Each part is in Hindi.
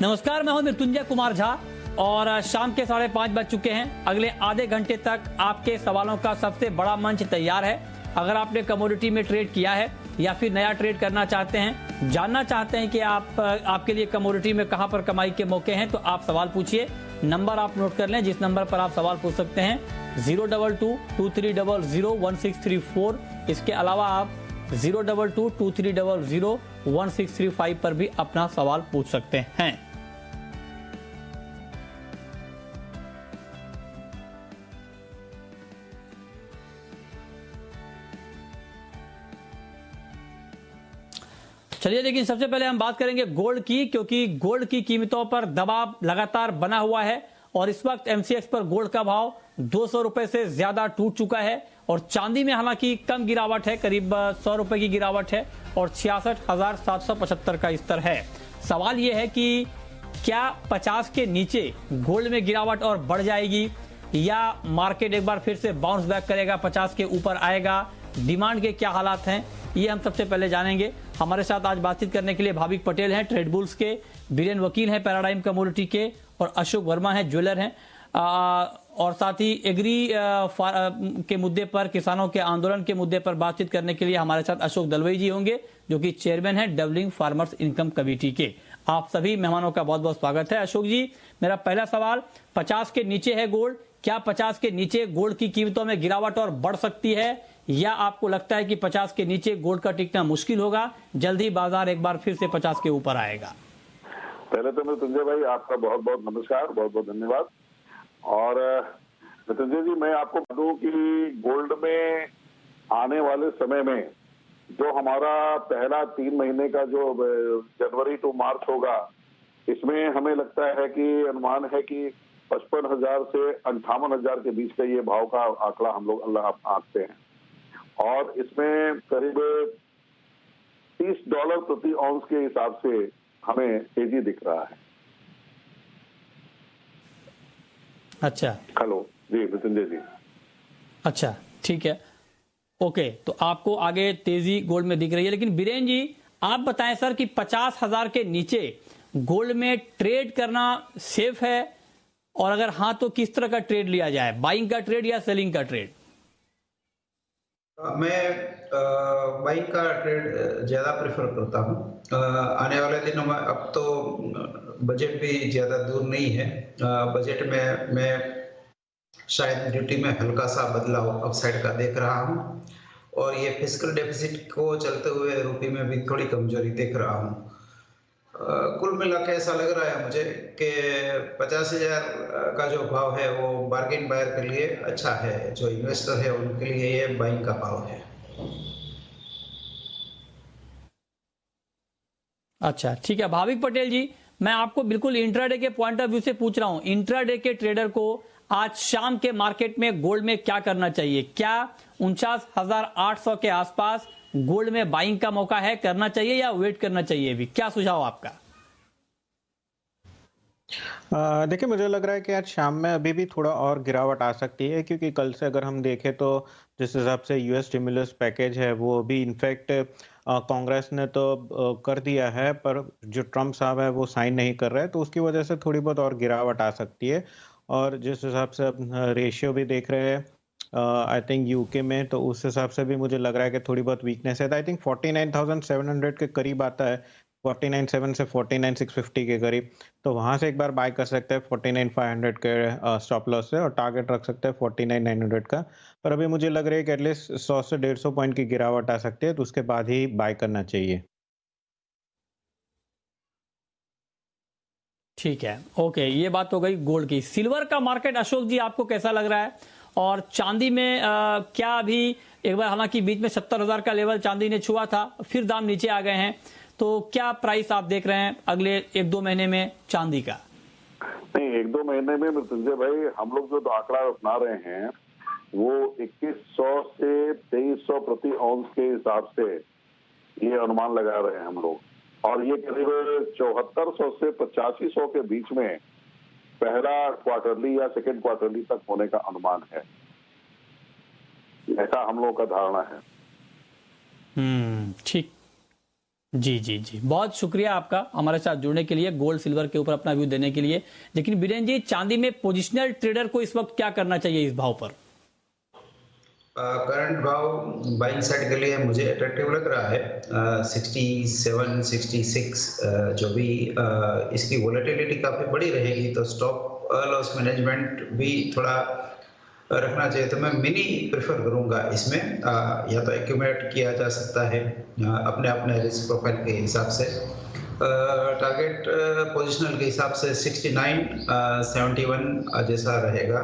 नमस्कार, मैं हूं मृत्युंजय कुमार झा और शाम के 5:30 बज चुके हैं। अगले आधे घंटे तक आपके सवालों का सबसे बड़ा मंच तैयार है। अगर आपने कमोडिटी में ट्रेड किया है या फिर नया ट्रेड करना चाहते हैं, जानना चाहते हैं कि आपके लिए कमोडिटी में कहां पर कमाई के मौके हैं, तो आप सवाल पूछिए। नंबर आप नोट कर लें जिस नंबर पर आप सवाल पूछ सकते हैं, 02223001634। इसके अलावा आप 02223001635 पर भी अपना सवाल पूछ सकते हैं। चलिए, लेकिन सबसे पहले हम बात करेंगे गोल्ड की, क्योंकि गोल्ड की कीमतों पर दबाव लगातार बना हुआ है और इस वक्त एमसीएक्स पर गोल्ड का भाव 200 रुपए से ज्यादा टूट चुका है और चांदी में हालांकि कम गिरावट है, करीब 100 रुपए की गिरावट है और 66,775 का स्तर है। सवाल यह है कि क्या 50 के नीचे गोल्ड में गिरावट और बढ़ जाएगी या मार्केट एक बार फिर से बाउंस बैक करेगा, 50 के ऊपर आएगा? डिमांड के क्या हालात हैं, ये हम सबसे पहले जानेंगे। हमारे साथ आज बातचीत करने के लिए भाविक पटेल हैं, ट्रेड बुल्स के, बीरेन वकील हैं, पैराडाइम कमोडिटी के, और अशोक वर्मा हैं, ज्वेलर हैं, और साथ ही एग्री के मुद्दे पर, किसानों के आंदोलन के मुद्दे पर बातचीत करने के लिए हमारे साथ अशोक दलवई जी होंगे, जो कि चेयरमैन हैं डबलिंग फार्मर्स इनकम कमेटी के। आप सभी मेहमानों का बहुत बहुत स्वागत है। अशोक जी, मेरा पहला सवाल, 50 के नीचे है गोल्ड, क्या 50 के नीचे गोल्ड की कीमतों में गिरावट और बढ़ सकती है या आपको लगता है कि 50 के नीचे गोल्ड का टिकना मुश्किल होगा, जल्दी बाजार एक बार फिर से 50 के ऊपर आएगा? पहले तो मृत्युंजय भाई आपका बहुत बहुत नमस्कार, बहुत बहुत धन्यवाद। और मृत्युंजय जी, मैं आपको बताऊं कि गोल्ड में आने वाले समय में जो हमारा पहला 3 महीने का जो जनवरी टू मार्च होगा, इसमें हमें लगता है कि अनुमान है कि 55,000 से 58,000 के बीच का ये भाव का आंकड़ा हम लोग अल्लाह आंकते हैं और इसमें करीब $30 प्रति औंस के हिसाब से हमें तेजी दिख रहा है। अच्छा, हेलो जी मृत्युंजय जी। अच्छा, ठीक है, ओके, तो आपको आगे तेजी गोल्ड में दिख रही है। लेकिन बीरेन जी, आप बताएं सर कि 50,000 के नीचे गोल्ड में ट्रेड करना सेफ है, और अगर हाँ तो किस तरह का ट्रेड लिया जाए, बाइंग का ट्रेड या सेलिंग का ट्रेड? मैं बाइंग का ट्रेड ज़्यादा प्रेफर करता हूँ। आने वाले दिनों में, अब तो बजट भी ज़्यादा दूर नहीं है, बजट में मैं शायद ड्यूटी में हल्का सा बदलाव अपसाइड का देख रहा हूँ और ये फिस्कल डेफिसिट को चलते हुए रुपये में भी थोड़ी कमजोरी देख रहा हूँ। कुल मिला के ऐसा लग रहा है मुझे कि 50,000 का जो भाव है वो बार्गेन बायर के लिए अच्छा है, जो इन्वेस्टर है उनके लिए ये बाइंग का भाव है। अच्छा, ठीक है। भाविक पटेल जी, मैं आपको बिल्कुल इंट्राडे के पॉइंट ऑफ व्यू से पूछ रहा हूं, इंट्राडे के ट्रेडर को आज शाम के मार्केट में गोल्ड में क्या करना चाहिए? क्या 49,800 के आसपास गोल्ड में बाइंग का मौका है, करना चाहिए या वेट करना चाहिए? भी क्या सुझाव आपका? देखिए, मुझे लग रहा है कि आज शाम में अभी भी थोड़ा और गिरावट आ सकती है, क्योंकि कल से अगर हम देखें तो जिस हिसाब से यूएस स्टिमुलस पैकेज है वो अभी इनफैक्ट कांग्रेस ने तो कर दिया है, पर जो ट्रम्प साहब है वो साइन नहीं कर रहे हैं, तो उसकी वजह से थोड़ी बहुत और गिरावट आ सकती है। और जिस हिसाब से रेशियो भी देख रहे हैं आई थिंक यूके में, तो उस हिसाब से भी मुझे लग रहा है कि थोड़ी बहुत वीकनेस है। आई थिंक 49,700 के करीब आता है, 49,700 से 49,650 के करीब, तो वहां से एक बार बाय कर सकते हैं 49,500 के स्टॉप लॉस से, और टारगेट रख सकते हैं 49,900 का। पर अभी मुझे लग रहा है कि एटलीस्ट 100 से 150 पॉइंट की गिरावट आ सकती है, तो उसके बाद ही बाय करना चाहिए। ठीक है, ओके, ये बात हो गई गोल्ड की। सिल्वर का मार्केट अशोक जी आपको कैसा लग रहा है? और चांदी में क्या अभी एक बार, हालांकि बीच में 70,000 का लेवल चांदी ने छुआ था, फिर दाम नीचे आ गए हैं, तो क्या प्राइस आप देख रहे हैं अगले 1-2 महीने में चांदी का? नहीं, 1-2 महीने में मृत्युंजय भाई हम लोग जो आंकड़ा अपना रहे हैं वो 2100 से 2300 प्रति औंस के हिसाब से ये अनुमान लगा रहे हैं हम लोग, और ये करीब 7400 से 8500 के बीच में पहला क्वार्टरली या सेकेंड क्वार्टरली तक होने का अनुमान है, ऐसा हम लोग का धारणा है। ठीक, जी जी जी, बहुत शुक्रिया आपका हमारे साथ जुड़ने के लिए, गोल्ड सिल्वर के ऊपर अपना व्यू देने के लिए। लेकिन बीरेन जी, चांदी में पोजिशनल ट्रेडर को इस वक्त क्या करना चाहिए इस भाव पर? करंट भाव बाइंग साइड के लिए मुझे अट्रैक्टिव लग रहा है। 67 66 जो भी इसकी वोलेटिलिटी काफ़ी बड़ी रहेगी तो स्टॉप लॉस मैनेजमेंट भी थोड़ा रखना चाहिए। तो मैं मिनी प्रेफर करूंगा इसमें। या तो एक्यूमुलेट किया जा सकता है अपने अपने रिस्क प्रोफाइल के हिसाब से। टारगेट पोजिशनल के हिसाब से 69 71 जैसा रहेगा।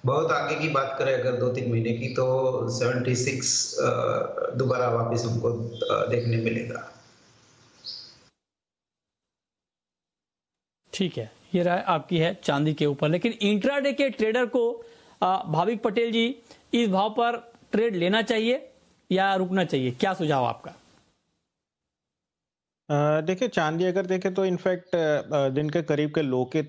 बहुत आगे की बात करें अगर 2-3 महीने की तो 76 दोबारा वापस हमको देखने मिलेगा। ठीक है, ये राय आपकी है चांदी के ऊपर। लेकिन इंट्राडे के ट्रेडर को भाविक पटेल जी, इस भाव पर ट्रेड लेना चाहिए या रुकना चाहिए? क्या सुझाव आपका? देखिए, चांदी अगर देखें तो इनफैक्ट दिन के करीब के लो के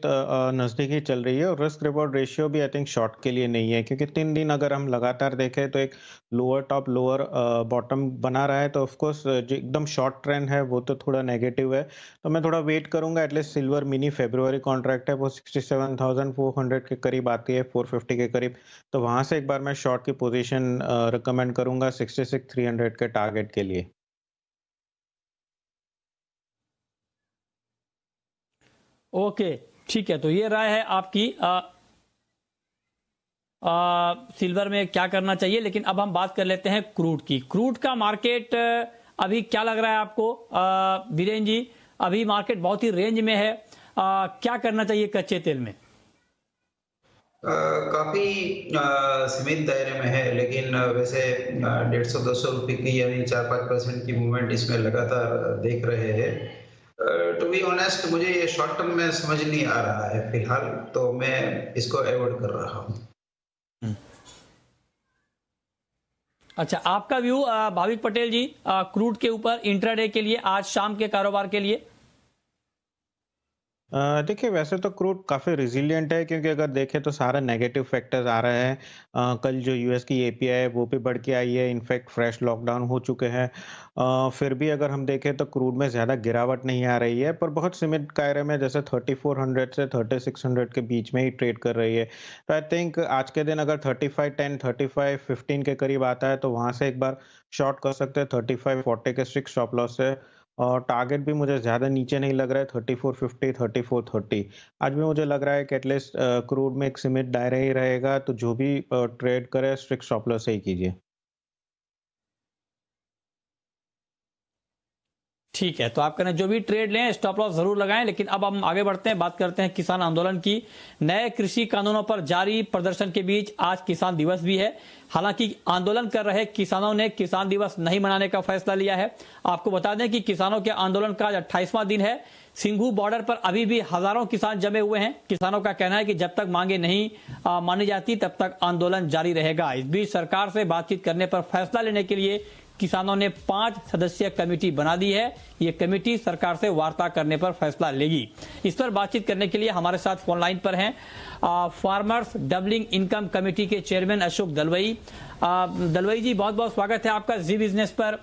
नज़दीक ही चल रही है और रिस्क रिवॉर्ड रेशियो भी आई थिंक शॉर्ट के लिए नहीं है, क्योंकि 3 दिन अगर हम लगातार देखें तो एक लोअर टॉप लोअर बॉटम बना रहा है, तो ऑफ कोर्स जो एकदम शॉर्ट ट्रेंड है वो तो थोड़ा नेगेटिव है। तो मैं थोड़ा वेट करूंगा। At least silver mini February contract है, वो 67,400 के करीब आती है, 450 के करीब। तो वहां से एक बार मैं शॉर्ट की पोजीशन रिकमेंड करूंगा 66,300 के टारगेट के लिए। ओके, ठीक है, तो ये राय है आपकी सिल्वर में क्या करना चाहिए। लेकिन अब हम बात कर लेते हैं क्रूड की। क्रूड का मार्केट अभी क्या लग रहा है आपको बीरेन जी? अभी मार्केट बहुत ही रेंज में है, क्या करना चाहिए कच्चे तेल में? काफी सीमित दायरे में है, लेकिन वैसे 150-200 रुपए की यानी 4-5% की मूवमेंट इसमें लगातार देख रहे हैं। टू बी ऑनेस्ट मुझे ये शॉर्ट टर्म में समझ नहीं आ रहा है फिलहाल, तो मैं इसको अवॉइड कर रहा हूँ। अच्छा, आपका व्यू भाविक पटेल जी क्रूड के ऊपर इंट्राडे के लिए, आज शाम के कारोबार के लिए? देखिए, वैसे तो क्रूड काफ़ी रिजिलिएंट है, क्योंकि अगर देखें तो सारे नेगेटिव फैक्टर्स आ रहे हैं। कल जो यूएस की एपीआई है वो भी बढ़ के आई है, इनफैक्ट फ्रेश लॉकडाउन हो चुके हैं। फिर भी अगर हम देखें तो क्रूड में ज़्यादा गिरावट नहीं आ रही है, पर बहुत सीमित दायरे में, जैसे 3400 से 3600 के बीच में ही ट्रेड कर रही है। तो आई थिंक आज के दिन अगर 3510 3515 के करीब आता है तो वहाँ से एक बार शॉर्ट कर सकते हैं 3540 के स्ट्रिक्ट स्टॉप लॉस से। और टारगेट भी मुझे ज़्यादा नीचे नहीं लग रहा है, 3450 3430। आज भी मुझे लग रहा है कि एटलीस्ट क्रूड में एक सीमित दायरा ही रहेगा, तो जो भी ट्रेड करे स्ट्रिक्ट स्टॉप लॉस से ही कीजिए। ठीक है, तो आप कहना जो भी ट्रेड लें स्टॉप लॉस जरूर लगाएं। लेकिन अब हम आगे बढ़ते हैं, बात करते हैं किसान आंदोलन की। नए कृषि कानूनों पर जारी प्रदर्शन के बीच आज किसान दिवस भी है। हालांकि आंदोलन कर रहे किसानों ने किसान दिवस नहीं मनाने का फैसला लिया है। आपको बता दें कि किसानों के आंदोलन का आज 28वां दिन है। सिंघू बॉर्डर पर अभी भी हजारों किसान जमे हुए हैं। किसानों का कहना है कि जब तक मांगे नहीं मानी जाती तब तक आंदोलन जारी रहेगा। इस बीच सरकार से बातचीत करने पर फैसला लेने के लिए किसानों ने 5 सदस्यीय कमेटी बना दी है। ये कमेटी सरकार से वार्ता करने पर फैसला लेगी। इस पर बातचीत करने के लिए हमारे साथ फोन लाइन पर हैं फार्मर्स डबलिंग इनकम कमेटी के चेयरमैन अशोक दलवई। दलवई जी, बहुत बहुत स्वागत है आपका जी बिजनेस पर।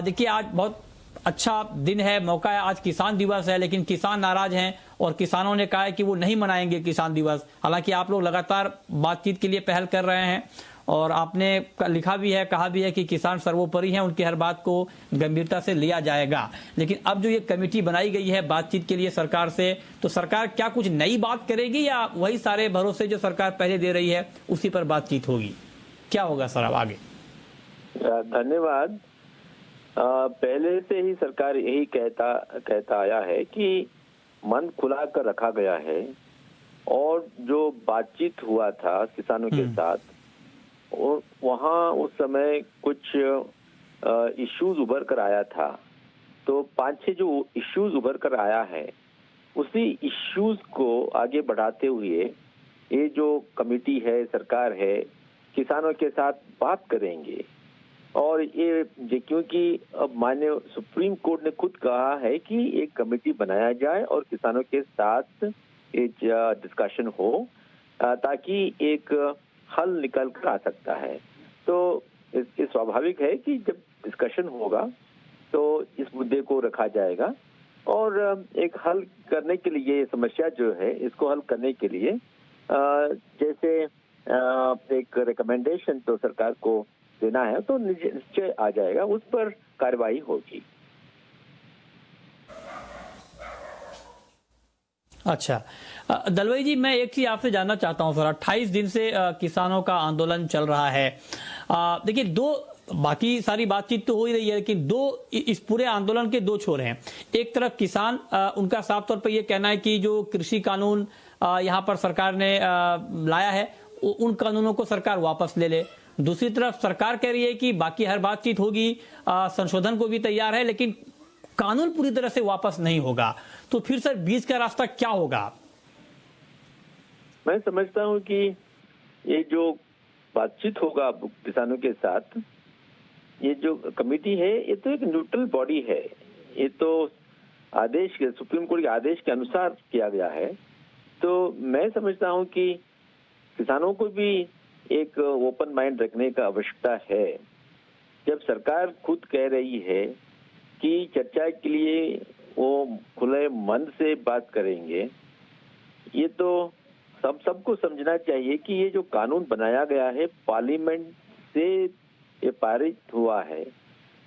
देखिए, आज बहुत अच्छा दिन है, मौका है, आज किसान दिवस है, लेकिन किसान नाराज हैं और किसानों ने कहा है कि वो नहीं मनाएंगे किसान दिवस। हालांकि आप लोग लगातार बातचीत के लिए पहल कर रहे हैं और आपने लिखा भी है, कहा भी है कि किसान सर्वोपरि हैं, उनकी हर बात को गंभीरता से लिया जाएगा। लेकिन अब जो ये कमेटी बनाई गई है बातचीत के लिए सरकार से, तो सरकार क्या कुछ नई बात करेगी या वही सारे भरोसे जो सरकार पहले दे रही है उसी पर बातचीत होगी? क्या होगा सर अब आगे? धन्यवाद। पहले से ही सरकार यही कहता आया है कि मन खुला कर रखा गया है और जो बातचीत हुआ था किसानों के साथ, और वहाँ उस समय कुछ इश्यूज उभर कर आया था। तो 5-6 जो इश्यूज उभर कर आया है, उसी इश्यूज को आगे बढ़ाते हुए ये जो कमेटी है, सरकार है, किसानों के साथ बात करेंगे। और ये क्योंकि अब माननीय सुप्रीम कोर्ट ने खुद कहा है कि एक कमेटी बनाया जाए और किसानों के साथ एक डिस्कशन हो ताकि एक हल निकल कर आ सकता है। तो ये स्वाभाविक है कि जब डिस्कशन होगा तो इस मुद्दे को रखा जाएगा और एक हल करने के लिए, ये समस्या जो है इसको हल करने के लिए जैसे एक रिकमेंडेशन तो सरकार को देना है तो निश्चय आ जाएगा, उस पर कार्रवाई होगी। अच्छा, दलवाई जी, मैं एक चीज आपसे जानना चाहता हूं सर। 28 दिन से किसानों का आंदोलन चल रहा है। देखिए, बाकी सारी बातचीत तो हो ही रही है, लेकिन इस पूरे आंदोलन के दो छोर हैं। एक तरफ किसान, उनका साफ तौर पर यह कहना है कि जो कृषि कानून यहां पर सरकार ने लाया है, उन कानूनों को सरकार वापस ले ले। दूसरी तरफ सरकार कह रही है कि बाकी हर बातचीत होगी, संशोधन को भी तैयार है, लेकिन कानून पूरी तरह से वापस नहीं होगा। तो फिर सर बीच का रास्ता क्या होगा? मैं समझता हूं कि ये जो बातचीत होगा किसानों के साथ, ये जो कमेटी है ये तो एक न्यूट्रल बॉडी है। ये तो आदेश के, सुप्रीम कोर्ट के आदेश के अनुसार किया गया है। तो मैं समझता हूं कि किसानों को भी एक ओपन माइंड रखने का आवश्यकता है। जब सरकार खुद कह रही है कि चर्चा के लिए वो खुले मन से बात करेंगे, ये तो सबको समझना चाहिए कि ये जो कानून बनाया गया है पार्लियामेंट से ये पारित हुआ है।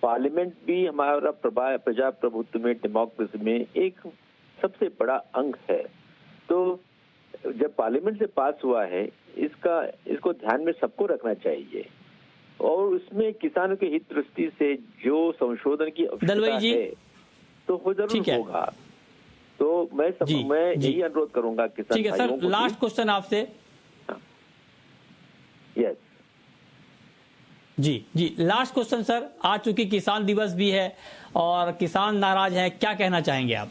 पार्लियामेंट भी हमारा प्रजाप्रभुत्व में, डेमोक्रेसी में एक सबसे बड़ा अंग है। तो जब पार्लियामेंट से पास हुआ है, इसको ध्यान में सबको रखना चाहिए और उसमें किसानों के हित दृष्टि से जो संशोधन की आवश्यकता है तो वो जरूर होगा। तो मैं यही अनुरोध करूंगा किसान। ठीक है सर, लास्ट क्वेश्चन आपसे। यस जी, लास्ट क्वेश्चन सर। आज चूंकि किसान दिवस भी है और किसान नाराज हैं, क्या कहना चाहेंगे आप?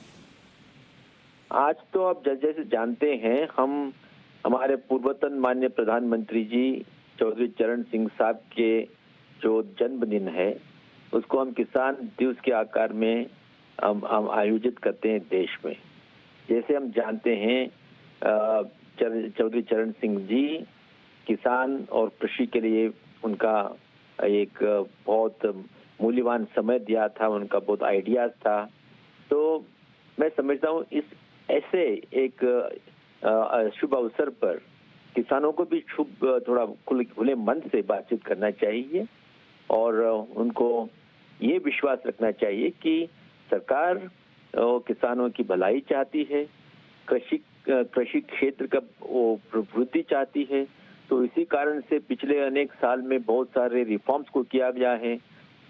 आज तो आप जैसे जानते हैं, हमारे पूर्वतन माननीय प्रधानमंत्री जी चौधरी चरण सिंह साहब के जो जन्मदिन है, उसको हम किसान दिवस के आकार में हम आयोजित करते हैं देश में। जैसे हम जानते हैं, चौधरी चरण सिंह जी किसान और कृषि के लिए उनका एक बहुत मूल्यवान समय दिया था, उनका बहुत आइडियाज था। तो मैं समझता हूँ इस ऐसे एक शुभ अवसर पर किसानों को भी थोड़ा खुले मन से बातचीत करना चाहिए और उनको ये विश्वास रखना चाहिए कि सरकार किसानों की भलाई चाहती है, कृषि क्षेत्र का वो वृद्धि चाहती है। तो इसी कारण से पिछले अनेक साल में बहुत सारे रिफॉर्म्स को किया गया है।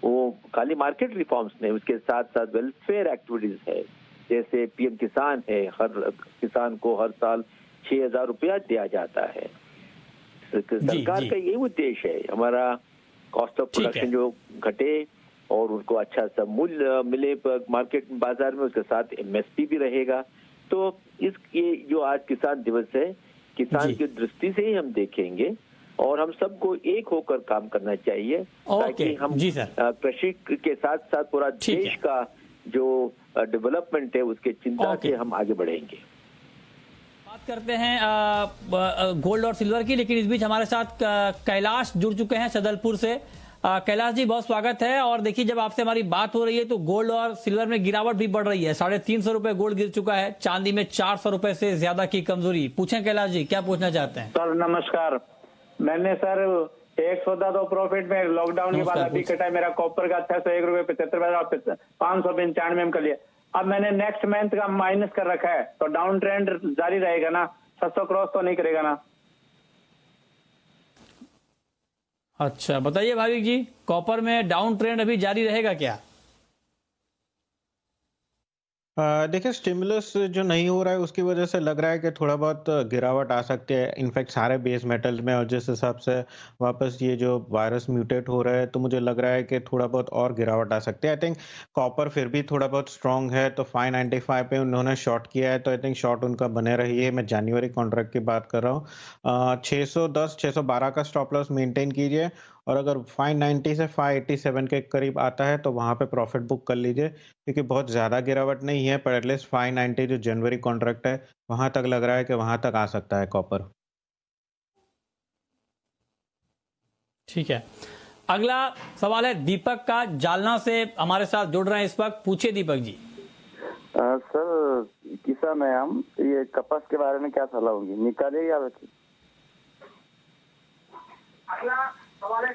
वो खाली मार्केट रिफॉर्म्स नहीं, उसके साथ साथ वेलफेयर एक्टिविटीज है। जैसे पीएम किसान है, हर किसान को हर साल 6,000 रुपया दिया जाता है। सरकार का यही उद्देश्य है, हमारा कॉस्ट ऑफ प्रोडक्शन जो घटे और उनको अच्छा सा मूल्य मिले मार्केट बाजार में, उसके साथ एमएसपी भी रहेगा। तो ये जो आज किसान दिवस है, किसान की दृष्टि से ही हम देखेंगे और हम सबको एक होकर काम करना चाहिए ताकि हम कृषि के साथ साथ पूरा देश का जो डेवलपमेंट है उसके चिंता से हम आगे बढ़ेंगे। बात करते हैं गोल्ड और सिल्वर की, लेकिन इस बीच हमारे साथ कैलाश जुड़ चुके हैं सदलपुर से। कैलाश जी, बहुत स्वागत है। और देखिए, जब आपसे हमारी बात हो रही है तो गोल्ड और सिल्वर में गिरावट भी बढ़ रही है। 350 रुपए गोल्ड गिर चुका है, चांदी में 400 रुपए से ज्यादा की कमजोरी। पूछें कैलाश जी, क्या पूछना चाहते हैं? सर नमस्कार। मैंने सर एक सौदा तो प्रॉफिट में लॉकडाउन के बाद अभी कटा है। मेरा कॉपर का 601 रुपए 75 595 में कर लिया। अब मैंने नेक्स्ट मंथ का माइनस कर रखा है, तो डाउन ट्रेंड जारी रहेगा ना? 700 क्रॉस तो नहीं करेगा ना? अच्छा, बताइए भाविक जी, कॉपर में डाउन ट्रेंड अभी जारी रहेगा क्या? देखिए, स्टिमुलस जो नहीं हो रहा है उसकी वजह से लग रहा है कि थोड़ा बहुत गिरावट आ सकती है इनफैक्ट सारे बेस मेटल्स में। और जिस हिसाब से वापस ये जो वायरस म्यूटेट हो रहा है, तो मुझे लग रहा है कि थोड़ा बहुत और गिरावट आ सकती है। आई थिंक कॉपर फिर भी थोड़ा बहुत स्ट्रांग है, तो 595 पे उन्होंने शॉर्ट किया है, तो आई थिंक शॉर्ट उनका बने रही है। मैं जनवरी कॉन्ट्रैक्ट की बात कर रहा हूँ। 610 612 का स्टॉप लॉस मेंटेन कीजिए और अगर 590 से 587 के करीब आता है तो वहां पे प्रॉफिट बुक कर लीजिए, क्योंकि बहुत ज्यादा गिरावट नहीं है, पर एटलीस्ट 590 जो जनवरी कॉन्ट्रैक्ट है वहां तक लग रहा है कि वहां तक आ सकता है कॉपर। ठीक है। अगला सवाल है दीपक का, जालना से हमारे साथ जुड़ रहे हैं इस वक्त। पूछिए दीपक जी। सर किसान है हम, ये कपास के बारे में क्या सलाह होगी, निकाले या रखिए?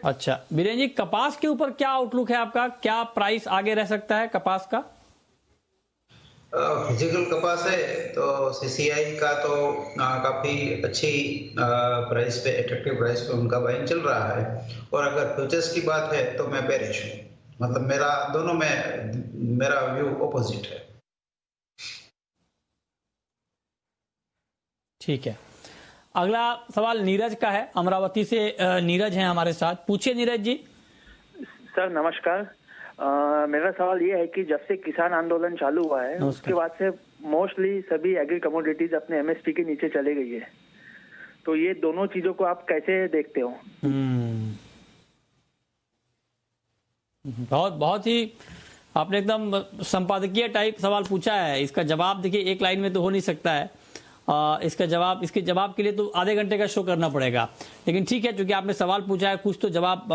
अच्छा बीरेन जी, कपास के ऊपर क्या आउटलुक है आपका, क्या प्राइस आगे रह सकता है कपास का? फिजिकल कपास है तो सीसीआई का तो काफी अच्छी प्राइस पे, अट्रैक्टिव प्राइस पे उनका बाइंग चल रहा है। और अगर फ्यूचर्स की बात है तो मैं बेरिश हूँ, मतलब मेरा दोनों में मेरा व्यू ऑपोजिट है। ठीक है, अगला सवाल नीरज का है, अमरावती से नीरज हैं हमारे साथ। पूछिए नीरज जी। सर नमस्कार। मेरा सवाल ये है कि जब से किसान आंदोलन चालू हुआ है उसके बाद से मोस्टली सभी एग्री कमोडिटीज अपने एमएसपी के नीचे चले गई है, तो ये दोनों चीजों को आप कैसे देखते हो? बहुत ही आपने एकदम संपादकीय टाइप सवाल पूछा है। इसका जवाब देखिए एक लाइन में तो हो नहीं सकता है। इसके जवाब के लिए तो आधे घंटे का शो करना पड़ेगा, लेकिन ठीक है, चूंकि आपने सवाल पूछा है कुछ तो जवाब,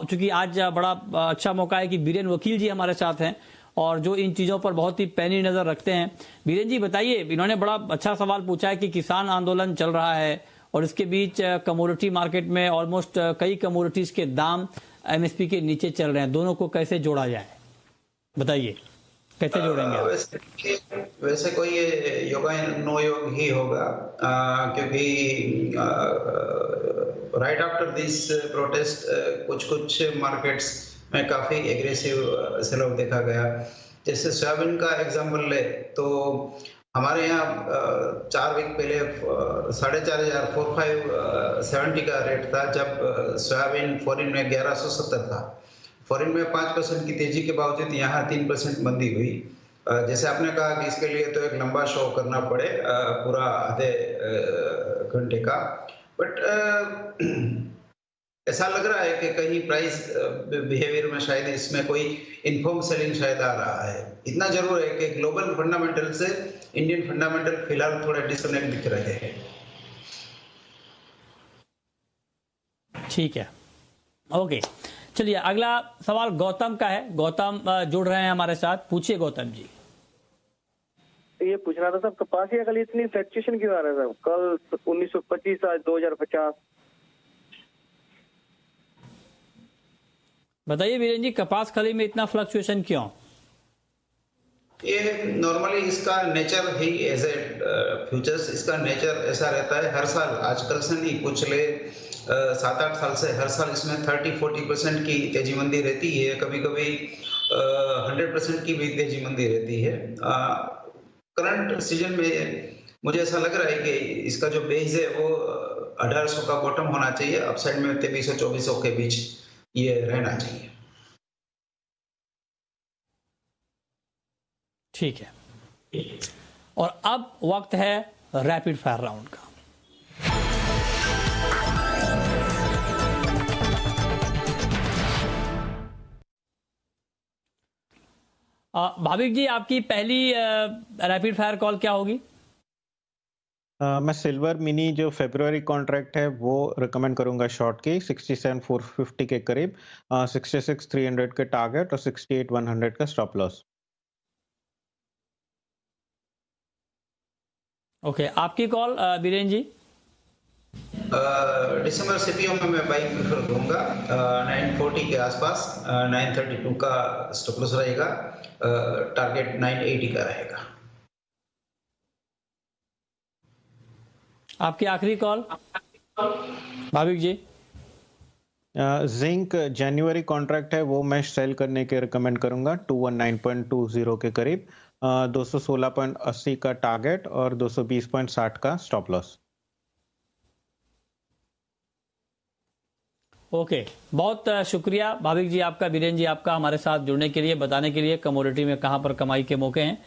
चूंकि आज बड़ा अच्छा मौका है कि बीरेन वकील जी हमारे साथ हैं और जो इन चीजों पर बहुत ही पैनी नजर रखते हैं। बीरेन जी बताइए, इन्होंने बड़ा अच्छा सवाल पूछा है कि किसान आंदोलन चल रहा है और इसके बीच कमोडिटी मार्केट में ऑलमोस्ट कई कमोडिटीज के दाम एमएसपी के नीचे चल रहे हैं, दोनों को कैसे जोड़ा जाए, बताइए कैसे जोड़ेंगे? वैसे कोई योग नो योग ही होगा, क्योंकि राइट आफ्टर दिस प्रोटेस्ट कुछ मार्केट्स में काफी एग्रेसिव सेल ऑफ देखा गया। जैसे सोयाबीन का एग्जांपल ले तो हमारे यहाँ 4 वीक पहले 4,500 4570 का रेट था, जब सोयाबीन फॉरिन में 1170 था। फॉरिन में 5% की तेजी के बावजूद यहाँ 3% मंदी हुई। जैसे आपने कहा कि इसके लिए तो एक लंबा शो करना पड़े पूरा आधे घंटे का, बट ऐसा लग रहा है कि कहीं प्राइस बिहेवियर में शायद इसमें कोई इन्फॉर्म सेलिंग शायद आ रहा है। इतना जरूर है कि ग्लोबल फंडामेंटल से इंडियन फंडामेंटल फिलहाल थोड़े डिस्कनेक्ट दिख रहे हैं। ठीक है, ओके, चलिए अगला सवाल गौतम का है। गौतम जुड़ रहे हैं हमारे साथ। पूछिए गौतम जी। ये पूछना था साहब, कपास की कल इतनी फ्लक्चुएशन क्यों आ रहा है साहब? कल 1925, आज 2050। बताइए वीरेन जी, कपास खली में इतना फ्लक्चुएशन क्यों? ये नॉर्मली इसका नेचर ही एज ए फ्यूचर्स, इसका नेचर ऐसा रहता है हर साल, आजकल से नहीं, पिछले 7-8 साल से हर साल इसमें 30-40% की तेजी मंदी रहती है, कभी कभी 100% की भी तेजी मंदी रहती है। करंट सीजन में मुझे ऐसा लग रहा है कि इसका जो बेस है वो 1800 का बॉटम होना चाहिए, अपसाइड में 2300-2400 के बीच ये रहना चाहिए। ठीक है, और अब वक्त है रैपिड फायर राउंड का। भाविक जी, आपकी पहली रैपिड फायर कॉल क्या होगी? मैं सिल्वर मिनी जो फरवरी कॉन्ट्रैक्ट है वो रिकमेंड करूंगा शॉर्ट की 67,450 के करीब, 66,300 के टारगेट और 68,100 का स्टॉप लॉस। ओके, आपकी कॉल बीरेन जी। दिसंबर सीपीओ में मैं बाइक प्रेफर करूंगा 940 के आसपास, 932 का स्टॉप लॉस रहेगा, टारगेट 980 का रहेगा। आपकी आखिरी कॉल भाविक जी। जिंक जनवरी कॉन्ट्रैक्ट है वो मैं सेल करने के रिकमेंड करूंगा 219.20 के करीब, 216.80 का टारगेट और 220.60 का स्टॉप लॉस। ओके, बहुत शुक्रिया भाविक जी आपका, बीरेन जी आपका, हमारे साथ जुड़ने के लिए, बताने के लिए कमोडिटी में कहां पर कमाई के मौके हैं।